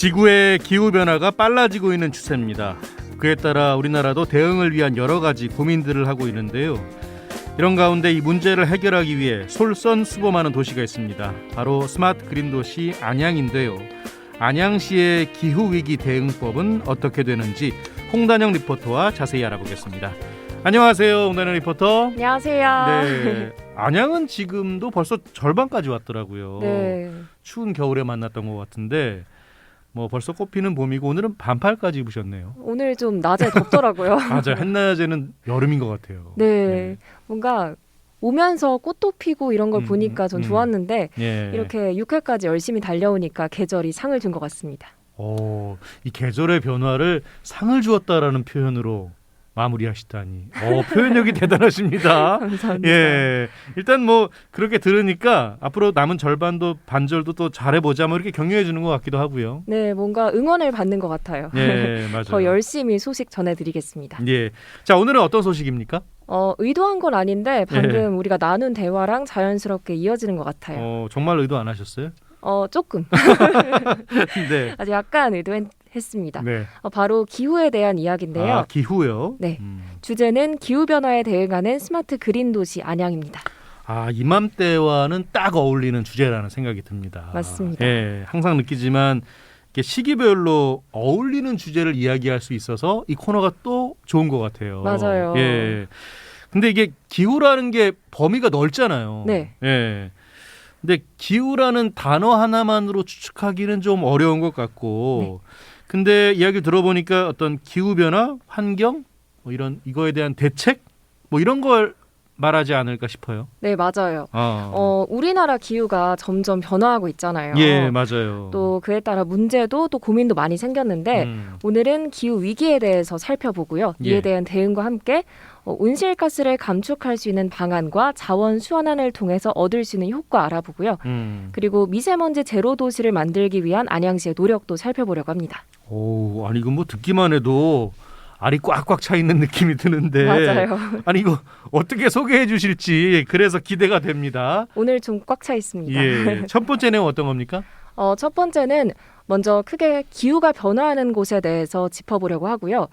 지구의 기후변화가 빨라지고 있는 추세입니다. 그에 따라 우리나라도 대응을 위한 여러 가지 고민들을 하고 있는데요. 이런 가운데 이 문제를 해결하기 위해 솔선수범하는 도시가 있습니다. 바로 스마트 그린 도시 안양인데요. 안양시의 기후위기 대응법은 어떻게 되는지 홍단영 리포터와 자세히 알아보겠습니다. 안녕하세요, 홍단영 리포터. 안녕하세요. 네, 안양은 지금도 벌써 절반까지 왔더라고요. 네. 추운 겨울에 만났던 것 같은데 뭐 벌써 꽃피는 봄이고 오늘은 반팔까지 입으셨네요. 오늘 좀 낮에 덥더라고요. 맞아요. 한낮에는 여름인 것 같아요. 네. 뭔가 오면서 꽃도 피고 이런 걸 보니까 전 좋았는데 예. 이렇게 6회까지 열심히 달려오니까 계절이 상을 준 것 같습니다. 이 계절의 변화를 상을 주었다라는 표현으로 마무리하시다니. 표현력이 대단하십니다. 감사합니다. 예. 일단 뭐 그렇게 들으니까 앞으로 남은 절반도 반절도 또 잘해보자 뭐 이렇게 격려해 주는 것 같기도 하고요. 네, 뭔가 응원을 받는 것 같아요. 예, 맞아요. 더 열심히 소식 전해드리겠습니다. 예. 자, 오늘은 어떤 소식입니까? 의도한 건 아닌데 방금 우리가 나눈 대화랑 자연스럽게 이어지는 것 같아요. 정말 의도 안 하셨어요? 조금. 네. 아주 약간 의도했습니다. 네. 바로 기후에 대한 이야기인데요. 기후요? 네. 주제는 기후변화에 대응하는 스마트 그린 도시 안양입니다. 이맘때와는 딱 어울리는 주제라는 생각이 듭니다. 맞습니다. 예, 항상 느끼지만 이렇게 시기별로 어울리는 주제를 이야기할 수 있어서 이 코너가 또 좋은 것 같아요. 맞아요. 예. 근데 이게 기후라는 게 범위가 넓잖아요. 네. 예. 근데 기후라는 단어 하나만으로 추측하기는 좀 어려운 것 같고, 근데 이야기를 들어보니까 어떤 기후 변화, 환경, 뭐 이거에 대한 대책, 뭐 이런 걸 말하지 않을까 싶어요. 네, 맞아요. 우리나라 기후가 점점 변화하고 있잖아요. 예, 맞아요. 또 그에 따라 문제도 또 고민도 많이 생겼는데 오늘은 기후 위기에 대해서 살펴보고요. 이에 대한 대응과 함께 온실가스를 감축할 수 있는 방안과 자원 수완안을 통해서 얻을 수 있는 효과 알아보고요. 그리고 미세먼지 제로 도시를 만들기 위한 안양시의 노력도 살펴보려고 합니다. 아니 이거 뭐 듣기만 해도 알이 꽉꽉 차 있는 느낌이 드는데. 맞아요. 아니 이거 어떻게 소개해 주실지 그래서 기대가 됩니다. 오늘 좀 꽉 차 있습니다. 예. 첫 번째 내용 어떤 겁니까? 첫 번째는 먼저 크게 기후가 변화하는 곳에 대해서 짚어보려고 하고요.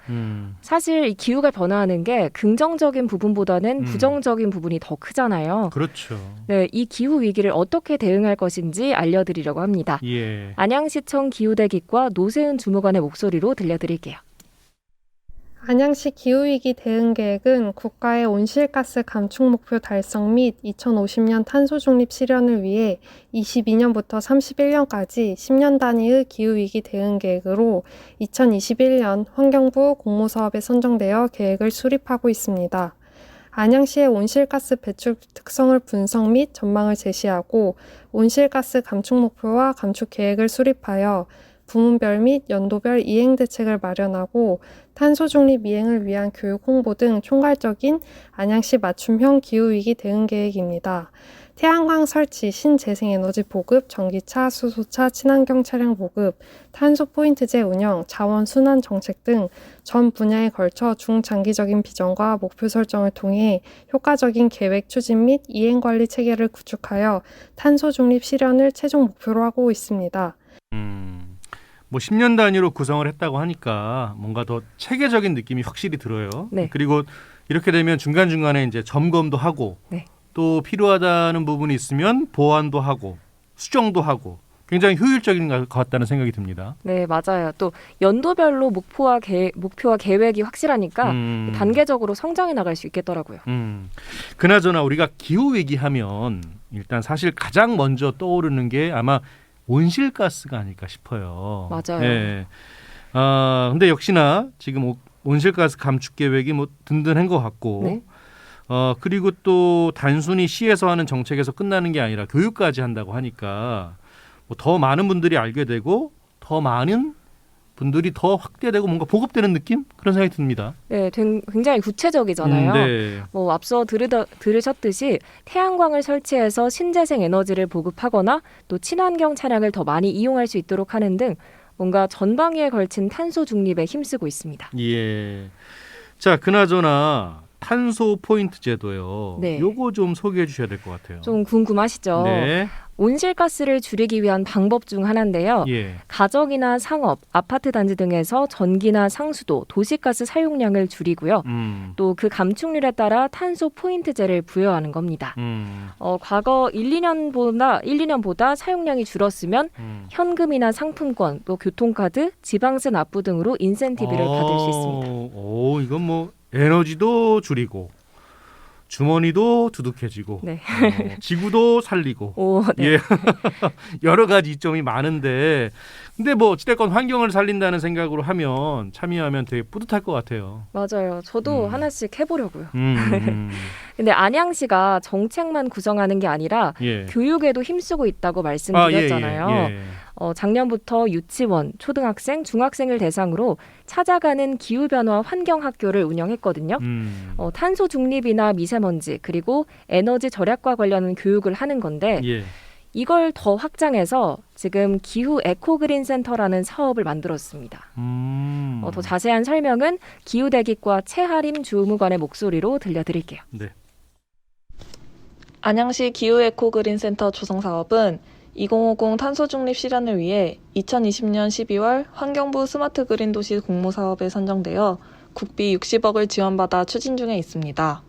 사실 이 기후가 변화하는 게 긍정적인 부분보다는 부정적인 부분이 더 크잖아요. 그렇죠. 네, 이 기후 위기를 어떻게 대응할 것인지 알려드리려고 합니다. 예. 안양시청 기후대기과 노세은 주무관의 목소리로 들려드릴게요. 안양시 기후위기 대응계획은 국가의 온실가스 감축 목표 달성 및 2050년 탄소중립 실현을 위해 22년부터 31년까지 10년 단위의 기후위기 대응계획으로 2021년 환경부 공모사업에 선정되어 계획을 수립하고 있습니다. 안양시의 온실가스 배출 특성을 분석 및 전망을 제시하고 온실가스 감축 목표와 감축 계획을 수립하여 부문별 및 연도별 이행 대책을 마련하고 탄소 중립 이행을 위한 교육 홍보 등 총괄적인 안양시 맞춤형 기후위기 대응 계획입니다. 태양광 설치, 신재생에너지 보급, 전기차, 수소차, 친환경 차량 보급, 탄소 포인트제 운영, 자원 순환 정책 등 전 분야에 걸쳐 중장기적인 비전과 목표 설정을 통해 효과적인 계획 추진 및 이행 관리 체계를 구축하여 탄소 중립 실현을 최종 목표로 하고 있습니다. 뭐 10년 단위로 구성을 했다고 하니까 뭔가 더 체계적인 느낌이 확실히 들어요. 네. 그리고 이렇게 되면 중간중간에 이제 점검도 하고 또 필요하다는 부분이 있으면 보완도 하고 수정도 하고 굉장히 효율적인 것 같다는 생각이 듭니다. 네, 맞아요. 또 연도별로 목표와 계획이 확실하니까 단계적으로 성장해 나갈 수 있겠더라고요. 그나저나 우리가 기후위기 하면 일단 사실 가장 먼저 떠오르는 게 아마 온실가스가 아닐까 싶어요. 맞아요. 네. 근데 역시나 지금 온실가스 감축 계획이 뭐 든든한 것 같고, 네. 그리고 또 단순히 시에서 하는 정책에서 끝나는 게 아니라 교육까지 한다고 하니까 뭐 더 많은 분들이 알게 되고 더 많은 분들이 더 확대되고 뭔가 보급되는 느낌? 그런 생각이 듭니다. 네, 굉장히 구체적이잖아요. 네. 뭐 앞서 들으셨듯이 태양광을 설치해서 신재생 에너지를 보급하거나 또 친환경 차량을 더 많이 이용할 수 있도록 하는 등 뭔가 전방위에 걸친 탄소 중립에 힘쓰고 있습니다. 예. 자, 그나저나 탄소 포인트 제도요. 네. 요거 좀 소개해 주셔야 될 것 같아요. 좀 궁금하시죠? 네. 온실가스를 줄이기 위한 방법 중 하나인데요. 예. 가정이나 상업, 아파트 단지 등에서 전기나 상수도, 도시가스 사용량을 줄이고요. 또 그 감축률에 따라 탄소 포인트제를 부여하는 겁니다. 과거 1-2년보다 사용량이 줄었으면 현금이나 상품권, 또 교통카드, 지방세 납부 등으로 인센티브를 받을 수 있습니다. 오, 이건 뭐 에너지도 줄이고 주머니도 두둑해지고 네. 지구도 살리고 오, 네. 예. 여러 가지 이점이 많은데 근데 뭐 어찌됐건 환경을 살린다는 생각으로 하면 참여하면 되게 뿌듯할 것 같아요. 맞아요. 저도 하나씩 해보려고요. 음. 근데 안양시가 정책만 구성하는 게 아니라 예. 교육에도 힘쓰고 있다고 말씀드렸잖아요. 예. 작년부터 유치원, 초등학생, 중학생을 대상으로 찾아가는 기후변화 환경학교를 운영했거든요. 탄소 중립이나 미세먼지 그리고 에너지 절약과 관련한 교육을 하는 건데 예. 이걸 더 확장해서 지금 기후 에코그린 센터라는 사업을 만들었습니다. 더 자세한 설명은 기후대기과 최하림 주무관의 목소리로 들려드릴게요. 네. 안양시 기후에코그린센터 조성 사업은 2050 탄소 중립 실현을 위해 2020년 12월 환경부 스마트 그린 도시 공모 사업에 선정되어 국비 60억을 지원받아 추진 중에 있습니다.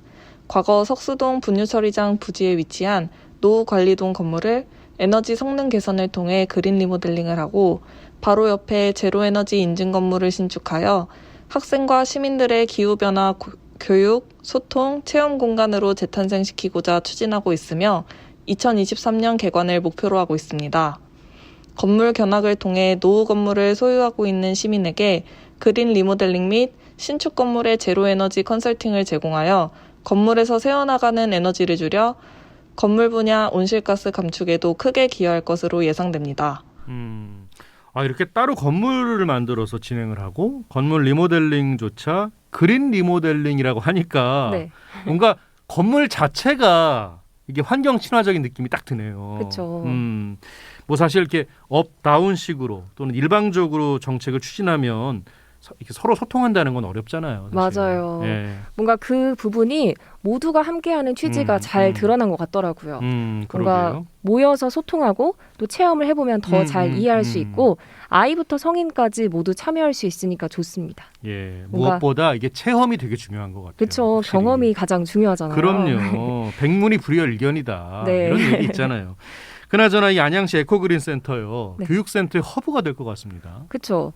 과거 석수동 분유처리장 부지에 위치한 노후관리동 건물을 에너지 성능 개선을 통해 그린 리모델링을 하고 바로 옆에 제로에너지 인증 건물을 신축하여 학생과 시민들의 기후변화 교육, 소통, 체험 공간으로 재탄생시키고자 추진하고 있으며 2023년 개관을 목표로 하고 있습니다. 건물 견학을 통해 노후 건물을 소유하고 있는 시민에게 그린 리모델링 및 신축 건물의 제로에너지 컨설팅을 제공하여 건물에서 새어나가는 에너지를 줄여 건물 분야 온실가스 감축에도 크게 기여할 것으로 예상됩니다. 이렇게 따로 건물을 만들어서 진행을 하고 건물 리모델링조차 그린 리모델링이라고 하니까 네. 뭔가 건물 자체가 이게 환경 친화적인 느낌이 딱 드네요. 그렇죠. 뭐 사실 이렇게 업 다운식으로 또는 일방적으로 정책을 추진하면 이렇게 서로 소통한다는 건 어렵잖아요. 사실. 맞아요. 예. 뭔가 그 부분이 모두가 함께하는 취지가 잘 드러난 것 같더라고요. 뭔가 그러게요. 모여서 소통하고 또 체험을 해보면 더 잘 이해할 수 있고 아이부터 성인까지 모두 참여할 수 있으니까 좋습니다. 예, 뭔가- 무엇보다 이게 체험이 되게 중요한 것 같아요. 그렇죠. 확실히. 경험이 가장 중요하잖아요. 그럼요. 백문이 불여일견이다. 네. 이런 얘기 있잖아요. 그나저나 이 안양시 에코그린 센터요. 네. 교육센터의 허브가 될 것 같습니다. 그렇죠.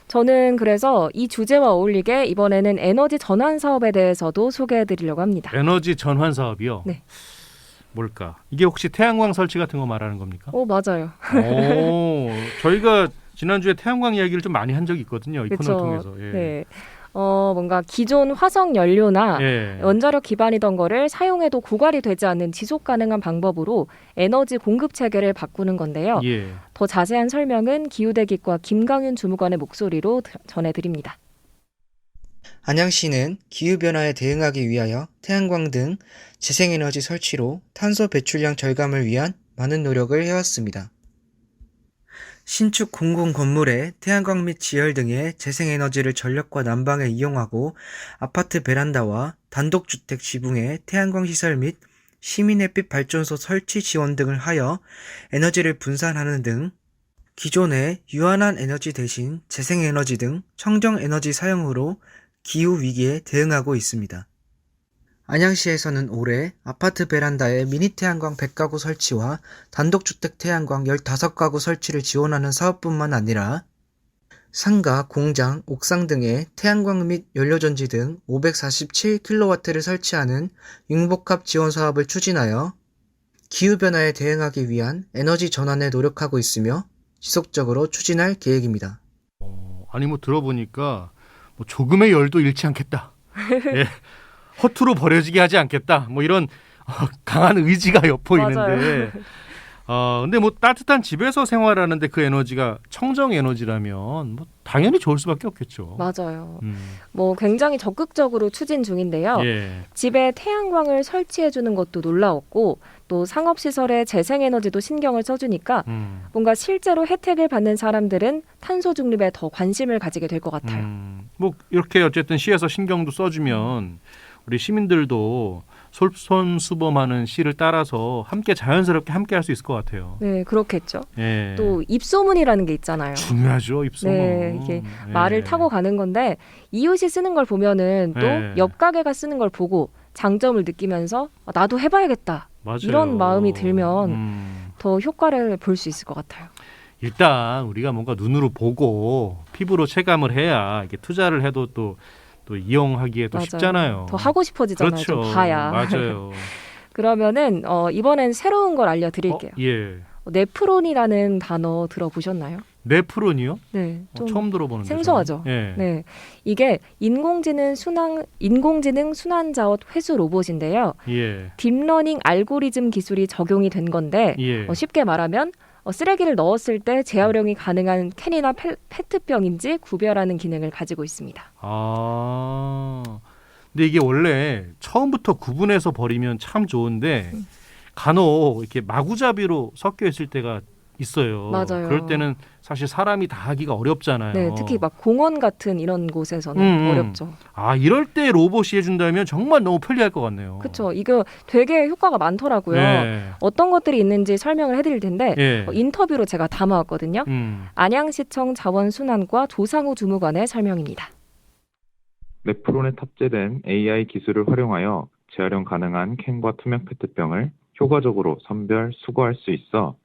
저는 그래서 이 주제와 어울리게 이번에는 에너지 전환 사업에 대해서도 소개해드리려고 합니다. 에너지 전환 사업이요. 네. 뭘까? 이게 혹시 태양광 설치 같은 거 말하는 겁니까? 맞아요. 오, 저희가 지난주에 태양광 이야기를 좀 많이 한 적이 있거든요. 이 그렇죠. 코너 통해서. 예. 네. 뭔가 기존 화석 연료나 예. 원자력 기반이던 거를 사용해도 고갈이 되지 않는 지속 가능한 방법으로 에너지 공급 체계를 바꾸는 건데요. 예. 더 자세한 설명은 기후대기과 김강윤 주무관의 목소리로 전해드립니다. 안양시는 기후변화에 대응하기 위하여 태양광 등 재생에너지 설치로 탄소 배출량 절감을 위한 많은 노력을 해왔습니다. 신축 공공 건물에 태양광 및 지열 등의 재생에너지를 전력과 난방에 이용하고 아파트 베란다와 단독주택 지붕에 태양광 시설 및 시민 햇빛 발전소 설치 지원 등을 하여 에너지를 분산하는 등 기존의 유한한 에너지 대신 재생에너지 등 청정에너지 사용으로 기후위기에 대응하고 있습니다. 안양시에서는 올해 아파트 베란다에 미니 태양광 100가구 설치와 단독주택 태양광 15가구 설치를 지원하는 사업뿐만 아니라 상가, 공장, 옥상 등의 태양광 및 연료전지 등 547kW를 설치하는 융복합 지원 사업을 추진하여 기후변화에 대응하기 위한 에너지 전환에 노력하고 있으며 지속적으로 추진할 계획입니다. 아니 뭐 들어보니까 뭐 조금의 열도 잃지 않겠다. 예. 허투루 버려지게 하지 않겠다. 뭐 이런 강한 의지가 엿보이는데. 근데 뭐 따뜻한 집에서 생활하는데 그 에너지가 청정 에너지라면 뭐 당연히 좋을 수밖에 없겠죠. 맞아요. 뭐 굉장히 적극적으로 추진 중인데요. 예. 집에 태양광을 설치해주는 것도 놀라웠고 또 상업시설에 재생에너지도 신경을 써주니까 뭔가 실제로 혜택을 받는 사람들은 탄소 중립에 더 관심을 가지게 될 것 같아요. 뭐 이렇게 어쨌든 시에서 신경도 써주면 우리 시민들도 솔선수범하는 시를 따라서 함께 자연스럽게 함께 할 수 있을 것 같아요. 네, 그렇겠죠. 예. 또 입소문이라는 게 있잖아요. 중요하죠, 입소문. 네, 이게 예. 말을 타고 가는 건데 이웃이 쓰는 걸 보면은 또 네. 옆 가게가 쓰는 걸 보고 장점을 느끼면서 나도 해봐야겠다. 맞아요. 이런 마음이 들면 더 효과를 볼 수 있을 것 같아요. 일단 우리가 뭔가 눈으로 보고 피부로 체감을 해야 이게 투자를 해도 또 이용하기에 또 맞아요. 쉽잖아요. 더 하고 싶어지잖아요. 그렇죠. 좀 봐야. 맞아요. 그러면은 이번엔 새로운 걸 알려드릴게요. 예. 네프론이라는 단어 들어보셨나요? 네프론이요? 네, 좀 처음 들어보는데. 생소하죠. 예. 네, 이게 인공지능 순환자원 회수 로봇인데요. 예. 딥러닝 알고리즘 기술이 적용이 된 건데 예. 쉽게 말하면 쓰레기를 넣었을 때 재활용이 가능한 캔이나 페트병인지 구별하는 기능을 가지고 있습니다. 아. 근데 이게 원래 처음부터 구분해서 버리면 참 좋은데 간혹 이렇게 마구잡이로 섞여 있을 때가 있어요. 맞아요. 그럴 때는 사실 사람이 다 하기가 어렵잖아요. 네, 특히 막 공원 같은 이런 곳에서는 어렵죠. 아, 이럴 때 로봇이 해준다면 정말 너무 편리할 것 같네요. 그렇죠. 이거 되게 효과가 많더라고요. 네. 어떤 것들이 있는지 설명을 해드릴 텐데 예. 인터뷰로 제가 담아왔거든요. 안양시청 자원순환과 조상우 주무관의 설명입니다. 네프론에 탑재된 AI 기술을 활용하여 재활용 가능한 캔과 투명 페트병을 효과적으로 선별, 수거할 수 있어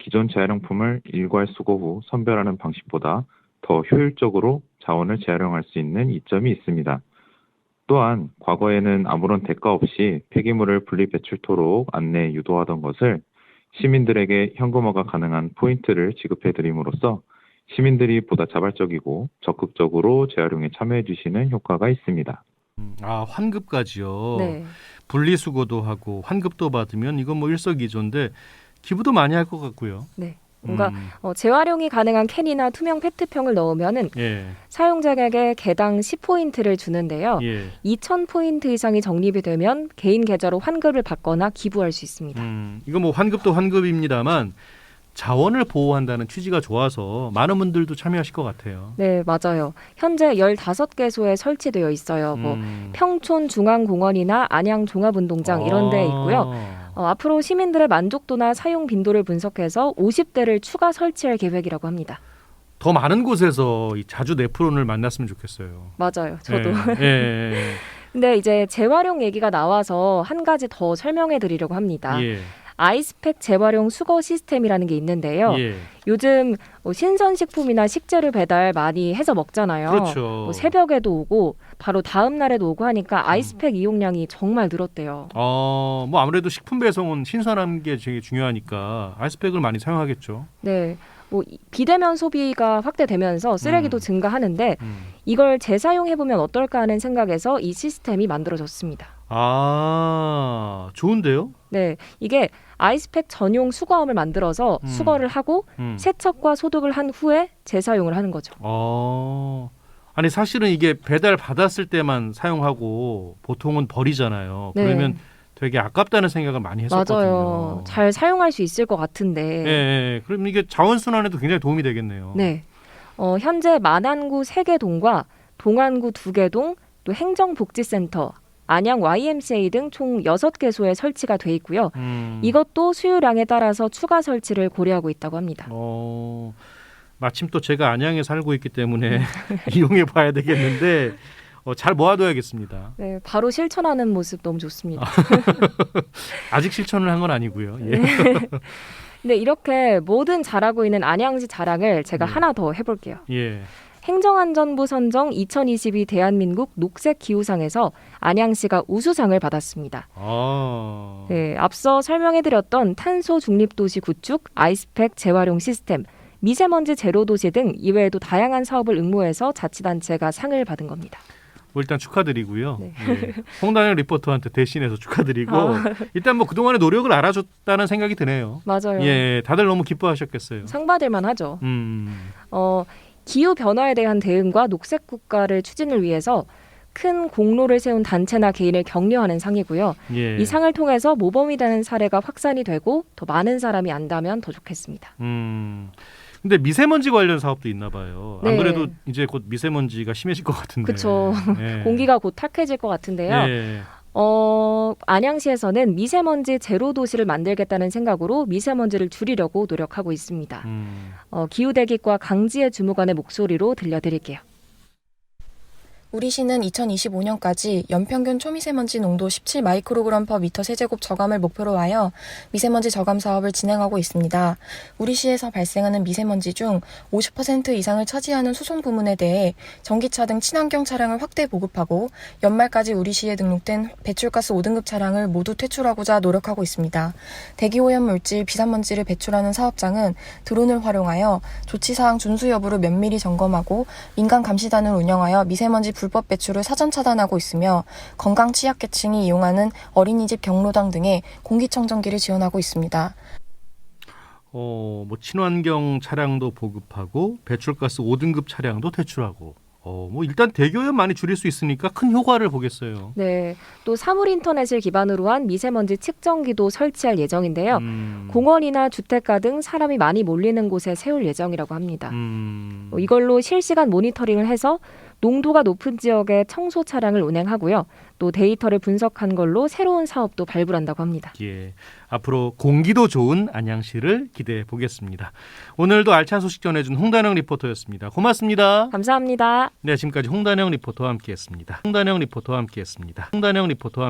기존 재활용품을 일괄 수거 후 선별하는 방식보다 더 효율적으로 자원을 재활용할 수 있는 이점이 있습니다. 또한 과거에는 아무런 대가 없이 폐기물을 분리 배출토록 안내 유도하던 것을 시민들에게 현금화가 가능한 포인트를 지급해 드림으로써 시민들이 보다 자발적이고 적극적으로 재활용에 참여해 주시는 효과가 있습니다. 아, 환급까지요. 네. 분리수거도 하고 환급도 받으면 이건 뭐 일석이조인데 기부도 많이 할 것 같고요. 네. 뭔가 재활용이 가능한 캔이나 투명 페트병을 넣으면은 예. 사용자에게 개당 10포인트를 주는데요. 예. 2,000포인트 이상이 적립이 되면 개인 계좌로 환급을 받거나 기부할 수 있습니다. 이거 뭐 환급도 환급입니다만 자원을 보호한다는 취지가 좋아서 많은 분들도 참여하실 것 같아요. 네, 맞아요. 현재 15개소에 설치되어 있어요. 뭐 평촌 중앙공원이나 안양 종합운동장 이런 데 있고요. 앞으로 시민들의 만족도나 사용 빈도를 분석해서 50대를 추가 설치할 계획이라고 합니다. 더 많은 곳에서 이 자주 네프론을 만났으면 좋겠어요. 맞아요. 저도. 예. 근데 이제 재활용 얘기가 나와서 한 가지 더 설명해 드리려고 합니다. 예. 아이스팩 재활용 수거 시스템이라는 게 있는데요. 예. 요즘 신선식품이나 식재료 배달 많이 해서 먹잖아요. 그렇죠. 새벽에도 오고 바로 다음 날에도 오고 하니까 아이스팩 이용량이 정말 늘었대요. 뭐 아무래도 식품 배송은 신선한 게 되게 중요하니까 아이스팩을 많이 사용하겠죠. 네. 뭐 비대면 소비가 확대되면서 쓰레기도 증가하는데 이걸 재사용해보면 어떨까 하는 생각에서 이 시스템이 만들어졌습니다. 아, 좋은데요? 네, 이게 아이스팩 전용 수거함을 만들어서 수거를 하고 세척과 소독을 한 후에 재사용을 하는 거죠. 아니 사실은 이게 배달 받았을 때만 사용하고 보통은 버리잖아요. 네. 그러면 되게 아깝다는 생각을 많이 했었거든요. 맞아요. 잘 사용할 수 있을 것 같은데. 예. 그럼 이게 자원순환에도 굉장히 도움이 되겠네요. 네. 현재 만안구 3개 동과 동안구 2개 동, 또 행정복지센터, 안양 YMCA 등 총 6개소에 설치가 돼 있고요. 이것도 수요량에 따라서 추가 설치를 고려하고 있다고 합니다. 마침 또 제가 안양에 살고 있기 때문에 이용해 봐야 되겠는데 잘 모아둬야겠습니다. 네, 바로 실천하는 모습 너무 좋습니다. 아직 실천을 한 건 아니고요. 예. 근데 이렇게 뭐든 잘하고 있는 안양시 자랑을 제가 하나 더 해볼게요. 예. 행정안전부 선정 2022 대한민국 녹색기후상에서 안양시가 우수상을 받았습니다. 네, 앞서 설명해드렸던 탄소 중립도시 구축, 아이스팩 재활용 시스템, 미세먼지 제로도시 등 이외에도 다양한 사업을 응모해서 자치단체가 상을 받은 겁니다. 일단 축하드리고요. 네. 예. 홍다영 리포터한테 대신해서 축하드리고 일단 뭐 그동안의 노력을 알아줬다는 생각이 드네요. 맞아요. 예, 다들 너무 기뻐하셨겠어요. 상 받을 만하죠. 기후 변화에 대한 대응과 녹색 국가를 추진을 위해서 큰 공로를 세운 단체나 개인을 격려하는 상이고요. 예. 이 상을 통해서 모범이 되는 사례가 확산이 되고 더 많은 사람이 안다면 더 좋겠습니다. 근데 미세먼지 관련 사업도 있나 봐요. 안 네. 그래도 이제 곧 미세먼지가 심해질 것 같은데. 그렇죠. 예. 공기가 곧 탁해질 것 같은데요. 예. 안양시에서는 미세먼지 제로 도시를 만들겠다는 생각으로 미세먼지를 줄이려고 노력하고 있습니다. 기후대기과 강지혜 주무관의 목소리로 들려드릴게요. 우리 시는 2025년까지 연평균 초미세먼지 농도 17 마이크로그램 퍼 미터 세제곱 저감을 목표로 하여 미세먼지 저감 사업을 진행하고 있습니다. 우리 시에서 발생하는 미세먼지 중 50% 이상을 차지하는 수송 부문에 대해 전기차 등 친환경 차량을 확대 보급하고 연말까지 우리 시에 등록된 배출가스 5등급 차량을 모두 퇴출하고자 노력하고 있습니다. 대기오염 물질 비산먼지를 배출하는 사업장은 드론을 활용하여 조치사항 준수 여부를 면밀히 점검하고 민간 감시단을 운영하여 미세먼지 불법 배출을 사전 차단하고 있으며 건강 취약계층이 이용하는 어린이집 경로당 등에 공기청정기를 지원하고 있습니다. 뭐 친환경 차량도 보급하고 배출가스 5등급 차량도 퇴출하고 뭐 일단 대기오염 많이 줄일 수 있으니까 큰 효과를 보겠어요. 네, 또 사물 인터넷을 기반으로 한 미세먼지 측정기도 설치할 예정인데요. 공원이나 주택가 등 사람이 많이 몰리는 곳에 세울 예정이라고 합니다. 이걸로 실시간 모니터링을 해서 농도가 높은 지역에 청소 차량을 운행하고요. 또 데이터를 분석한 걸로 새로운 사업도 발굴한다고 합니다. 예, 앞으로 공기도 좋은 안양시를 기대해 보겠습니다. 오늘도 알찬 소식 전해준 홍단영 리포터였습니다. 고맙습니다. 감사합니다. 네, 지금까지 홍단영 리포터와 함께했습니다. 홍단영 리포터와 함께했습니다. 홍단영 리포터와